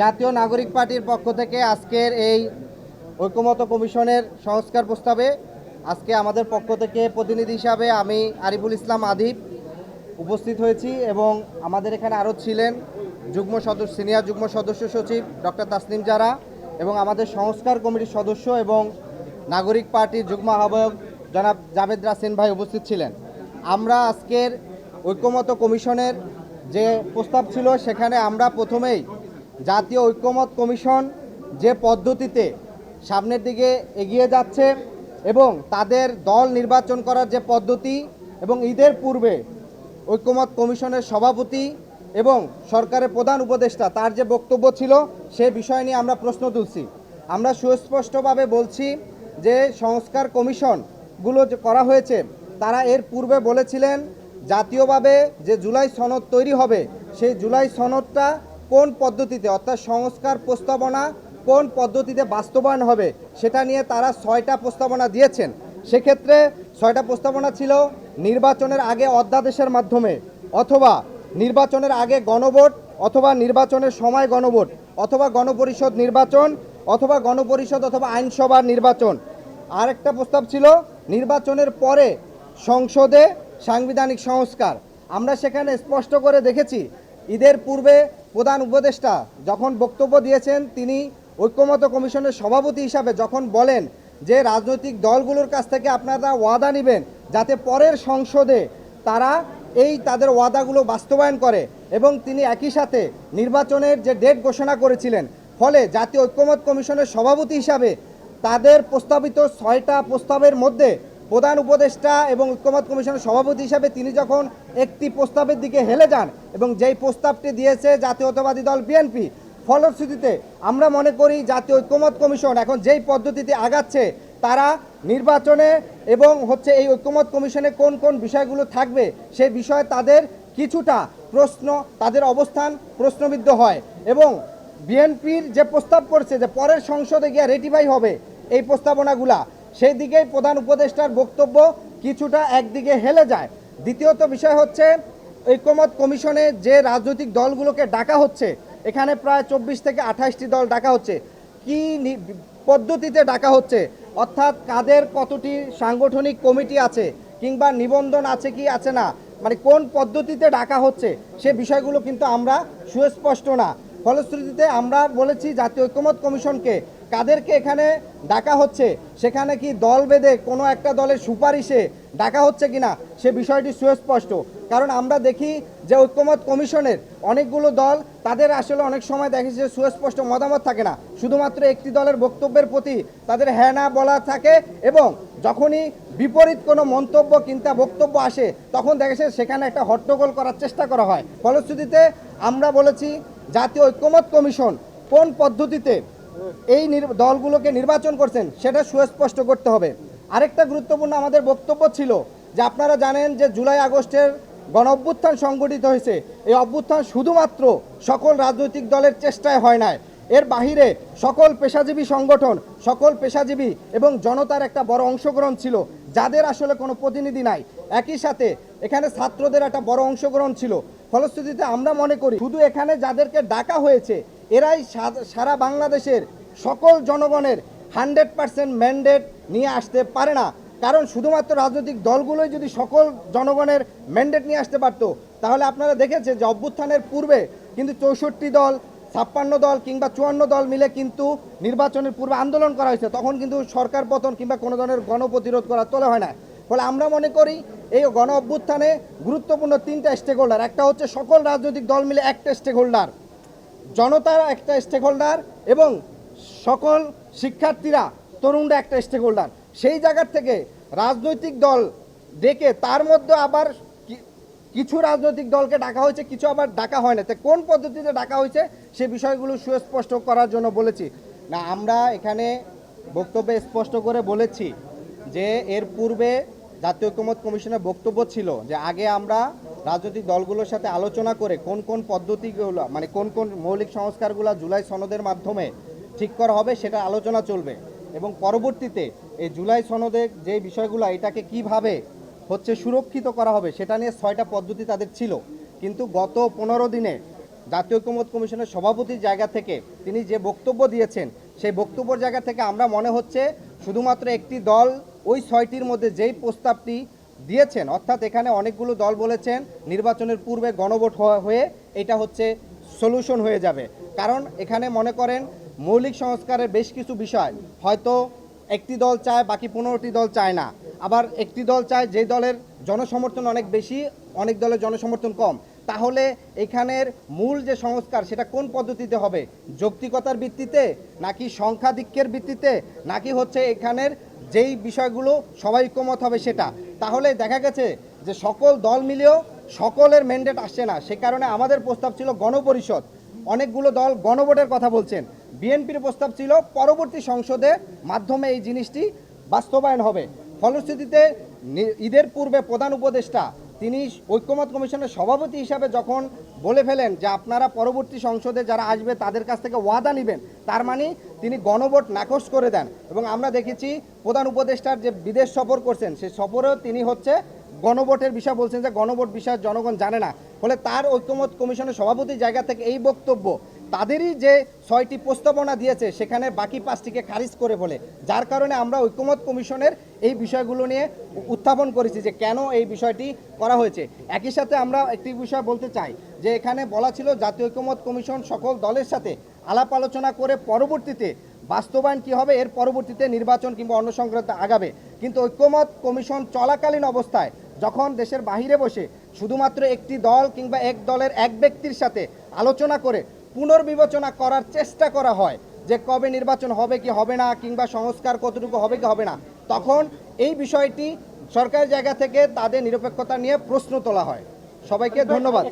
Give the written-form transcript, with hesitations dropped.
জাতীয় নাগরিক পার্টির পক্ষ থেকে আজকের এই ঐকমত্য কমিশনের সংস্কার প্রস্তাবে আজকে আমাদের পক্ষ থেকে প্রতিনিধি হিসাবে আমি আরিফুল ইসলাম আদিব উপস্থিত হয়েছি এবং আমাদের এখানে আরও ছিলেন সিনিয়র যুগ্ম সদস্য সচিব ডক্টর তাসনিম জারা এবং আমাদের সংস্কার কমিটির সদস্য এবং নাগরিক পার্টির যুগ্ম আহ্বায়ক জনাব জাভেদ রাসিন ভাই উপস্থিত ছিলেন। আমরা আজকের ঐকমত্য কমিশনের যে প্রস্তাব ছিল সেখানে আমরা প্রথমেই জাতীয় ঐকমত্য কমিশন যে পদ্ধতিতে সামনের দিকে এগিয়ে যাচ্ছে এবং তাদের দল নির্বাচন করার যে পদ্ধতি এবং ঈদের পূর্বে ঐকমত্য কমিশনের সভাপতি এবং সরকারের প্রধান উপদেষ্টা তার যে বক্তব্য ছিল সে বিষয় নিয়ে আমরা প্রশ্ন তুলছি। আমরা সুস্পষ্টভাবে বলছি যে সংস্কার কমিশনগুলো যে করা হয়েছে তারা এর পূর্বে বলেছিলেন জাতীয়ভাবে যে জুলাই সনদ তৈরি হবে সেই জুলাই সনদটা কোন পদ্ধতিতে অর্থাৎ সংস্কার প্রস্তাবনা কোন পদ্ধতিতে বাস্তবায়ন হবে সেটা নিয়ে তারা 6টা প্রস্তাবনা দিয়েছেন। সেক্ষেত্রে 6টা প্রস্তাবনা ছিল নির্বাচনের আগে অধ্যাদেশের মাধ্যমে, অথবা নির্বাচনের আগে গণভোট, অথবা নির্বাচনের সময় গণভোট, অথবা গণপরিষদ নির্বাচন, অথবা গণপরিষদ অথবা আইনসভার নির্বাচন। আরেকটা প্রস্তাব ছিল নির্বাচনের পরে সংসদে সাংবিধানিক সংস্কার। আমরা সেখানে স্পষ্ট করে দেখেছি ঈদের পূর্বে প্রধান উপদেষ্টা যখন বক্তব্য দিয়েছেন তিনি ঐকমত্য কমিশনের সভাপতি হিসাবে যখন বলেন যে রাজনৈতিক দলগুলোর কাছ থেকে আপনারা ওয়াদা নেবেন যাতে পরের সংসদে তারা তাদের ওয়াদাগুলো বাস্তবায়ন করে, এবং তিনি একই সাথে নির্বাচনের যে ডেট ঘোষণা করেছিলেন। ফলে জাতীয় ঐকমত্য কমিশনের সভাপতি হিসাবে তাদের প্রস্তাবিত 6টা প্রস্তাবের মধ্যে প্রধান উপদেষ্টা এবং ঐকমত্য কমিশনের সভাপতি হিসাবে তিনি যখন একটি প্রস্তাবের দিকে হেলে যান এবং যেই প্রস্তাবটি দিয়েছে জাতীয়তাবাদী দল বিএনপি, ফলশ্রুতিতে আমরা মনে করি জাতীয় ঐকমত্য কমিশন এখন যেই পদ্ধতিতে আগাচ্ছে তারা নির্বাচনে এবং এই ঐকমত্য কমিশনে কোন কোন বিষয়গুলো থাকবে সেই বিষয়ে তাদের কিছুটা প্রশ্ন, তাদের অবস্থান প্রশ্নবিদ্ধ হয় এবং বিএনপির যে প্রস্তাব করছে যে পরের সংসদে গিয়ে রেটিফাই হবে এই প্রস্তাবনাগুলা, সেই দিকেই প্রধান উপদেষ্টার বক্তব্য কিছুটা একদিকে হেলে যায়। দ্বিতীয়ত বিষয় হচ্ছে ঐকমত্য কমিশনে যে রাজনৈতিক দলগুলোকে ডাকা হচ্ছে, এখানে প্রায় 24 থেকে 28টি দল ডাকা হচ্ছে। কি পদ্ধতিতে ডাকা হচ্ছে, অর্থাৎ কাদের কতটি সাংগঠনিক কমিটি আছে কিংবা নিবন্ধন আছে কি আছে না, মানে কোন পদ্ধতিতে ডাকা হচ্ছে সে বিষয়গুলো কিন্তু আমরা সুস্পষ্ট না। ফলশ্রুতিতে আমরা বলেছি জাতীয় ঐকমত্য কমিশনকে কাদেরকে এখানে ডাকা হচ্ছে সেখানে কি দল বেঁধে কোনো একটা দলের সুপারিশে ডাকা হচ্ছে কিনা সে বিষয়টি সুস্পষ্ট। কারণ আমরা দেখি যে ঐকমত্য কমিশনের অনেকগুলো দল তাদের আসলে অনেক সময় দেখেছি যে সুস্পষ্ট মতামত থাকে না, শুধুমাত্র একটি দলের বক্তব্যের প্রতি তাদের হ্যাঁ না বলা থাকে, এবং যখনই বিপরীত কোনো মন্তব্য কিংবা বক্তব্য আসে তখন দেখেছে সেখানে একটা হট্টগোল করার চেষ্টা করা হয়। ফলশ্রুতিতে আমরা বলেছি জাতীয় ঐকমত্য কমিশন কোন পদ্ধতিতে এই দলগুলোকে নির্বাচন করছেন সেটা সুস্পষ্ট করতে হবে। আরেকটা গুরুত্বপূর্ণ আমাদের বক্তব্য ছিল যে আপনারা জানেন যে জুলাই আগস্টের গণ অভ্যুত্থান সংগঠিত হয়েছে, এই অভ্যুত্থান শুধুমাত্র সকল রাজনৈতিক দলের চেষ্টায় হয় নাই, এর বাহিরে সকল পেশাজীবী সংগঠন, সকল পেশাজীবী এবং জনতার একটা বড় অংশগ্রহণ ছিল যাদের আসলে কোনো প্রতিনিধি নাই। একই সাথে এখানে ছাত্রদের একটা বড় অংশগ্রহণ ছিল। ফলশ্রুতিতে আমরা মনে করি শুধু এখানে যাদেরকে ডাকা হয়েছে এরাই সারা বাংলাদেশের সকল জনগণের 100% ম্যান্ডেট নিয়ে আসতে পারে না। কারণ শুধুমাত্র রাজনৈতিক দলগুলোই যদি সকল জনগণের ম্যান্ডেট নিয়ে আসতে পারতো তাহলে আপনারা দেখেছেন যে অভ্যুত্থানের পূর্বে কিন্তু 64 দল, 56 দল কিংবা 54 দল মিলে কিন্তু নির্বাচনের পূর্বে আন্দোলন করা হয়েছে, তখন কিন্তু সরকার পতন কিংবা কোনো ধরনের গণপ্রতিরোধ করা তোলা হয় না। ফলে আমরা মনে করি এই গণ অভ্যুত্থানে গুরুত্বপূর্ণ 3টা স্টেক হোল্ডার, একটা হচ্ছে সকল রাজনৈতিক দল মিলে একটা স্টেক হোল্ডার, জনতার একটা স্টেক হোল্ডার, এবং সকল শিক্ষার্থীরা তরুণরা একটা স্টেক হোল্ডার। সেই জায়গার থেকে রাজনৈতিক দল ডেকে তার মধ্যে আবার কিছু রাজনৈতিক দলকে ডাকা হয়েছে, কিছু আবার ডাকা হয় না। তো কোন পদ্ধতিতে ডাকা হয়েছে সে বিষয়গুলো সুস্পষ্ট করার জন্য বলেছি। না, আমরা এখানে বক্তব্যে স্পষ্ট করে বলেছি যে এর পূর্বে জাতীয় ঐকমত্য কমিশনের বক্তব্য ছিল যে আগে আমরা রাজনৈতিক দলগুলোর সাথে আলোচনা করে কোন কোন পদ্ধতিগুলো, মানে কোন কোন মৌলিক সংস্কারগুলো জুলাই সনদের মাধ্যমে ঠিক করা হবে সেটা আলোচনা চলবে, এবং পরবর্তীতে এই জুলাই সনদে যে বিষয়গুলো এটাকে কিভাবে সুরক্ষিত করা হবে সেটা নিয়ে 6টা পদ্ধতি তাদের ছিল। কিন্তু গত 15 দিনে জাতীয় ঐকমত্য কমিশনের সভাপতির জায়গা থেকে তিনি যে বক্তব্য দিয়েছেন, সেই বক্তব্যের জায়গা থেকে আমরা মনে হচ্ছে শুধুমাত্র একটি দল ওই 6টির মধ্যে যেই প্রস্তাবটি দিয়েছেন, অর্থাৎ এখানে অনেকগুলো দল বলেছেন নির্বাচনের পূর্বে গণভোট হয়ে এটা হচ্ছে সলিউশন হয়ে যাবে। কারণ এখানে মনে করেন মৌলিক সংস্কারের বেশ কিছু বিষয় হয়তো একটি দল চায়, বাকি 15টি দল চায় না। আবার একটি দল চায় যে দলের জনসমর্থন অনেক বেশি, অনেক দলের জনসমর্থন কম। তাহলে এখানের মূল যে সংস্কার সেটা কোন পদ্ধতিতে হবে? যৌক্তিকতার ভিত্তিতে, নাকি সংখ্যাধিক্যের ভিত্তিতে, নাকি হচ্ছে এখানের যেই বিষয়গুলো সবাই ঐকমত হবে সেটা? তাহলে দেখা গেছে যে সকল দল মিলেও সকলের ম্যান্ডেট আসছে না। সে কারণে আমাদের প্রস্তাব ছিল গণপরিষদ। অনেকগুলো দল গণভোটের কথা বলছেন। বিএনপির প্রস্তাব ছিল পরবর্তী সংসদে মাধ্যমে এই জিনিসটি বাস্তবায়ন হবে। ফলশ্রুতিতে ঈদের পূর্বে প্রধান উপদেষ্টা তিনি ঐকমত্য কমিশনের সভাপতি হিসাবে যখন বলে ফেলেন যে আপনারা পরবর্তী সংসদে যারা আসবে তাদের কাছ থেকে ওয়াদা নেবেন, তার মানে তিনি গণভোট নাকচ করে দেন। এবং আমরা দেখেছি প্রধান উপদেষ্টার যে বিদেশ সফর করছেন, সেই সফরেও তিনি হচ্ছে গণভোটের বিষয় বলছেন যে গণভোট বিষয় জনগণ জানে না। ফলে তার ঐকমত্য কমিশনের সভাপতির জায়গা থেকে এই বক্তব্য তাদেরই যে 6টি প্রস্তাবনা দিয়েছে সেখানে বাকি 5টিকে খারিজ করে বলে, যার কারণে আমরা ঐকমত্য কমিশনের এই বিষয়গুলো নিয়ে উত্থাপন করেছি যে কেন এই বিষয়টি করা হয়েছে। একই সাথে আমরা একটি বিষয় বলতে চাই যে এখানে বলা ছিল জাতীয় ঐকমত্য কমিশন সকল দলের সাথে আলাপ আলোচনা করে পরবর্তীতে বাস্তবায়ন কী হবে এর পরবর্তীতে নির্বাচন কিংবা অন্য সংক্রান্ত আগাবে। কিন্তু ঐকমত্য কমিশন চলাকালীন অবস্থায় যখন দেশের বাহিরে বসে শুধুমাত্র একটি দল কিংবা এক দলের এক ব্যক্তির সাথে আলোচনা করে পুনর্বিবেচনা করার চেষ্টা করা হয় যে কবে নির্বাচন হবে কি হবে না, কিংবা সংস্কার কতটুকু হবে কি হবে না, তখন এই বিষয়টি সরকারের জায়গা থেকে তাদের নিরপেক্ষতা নিয়ে প্রশ্ন তোলা হয়। সবাইকে ধন্যবাদ।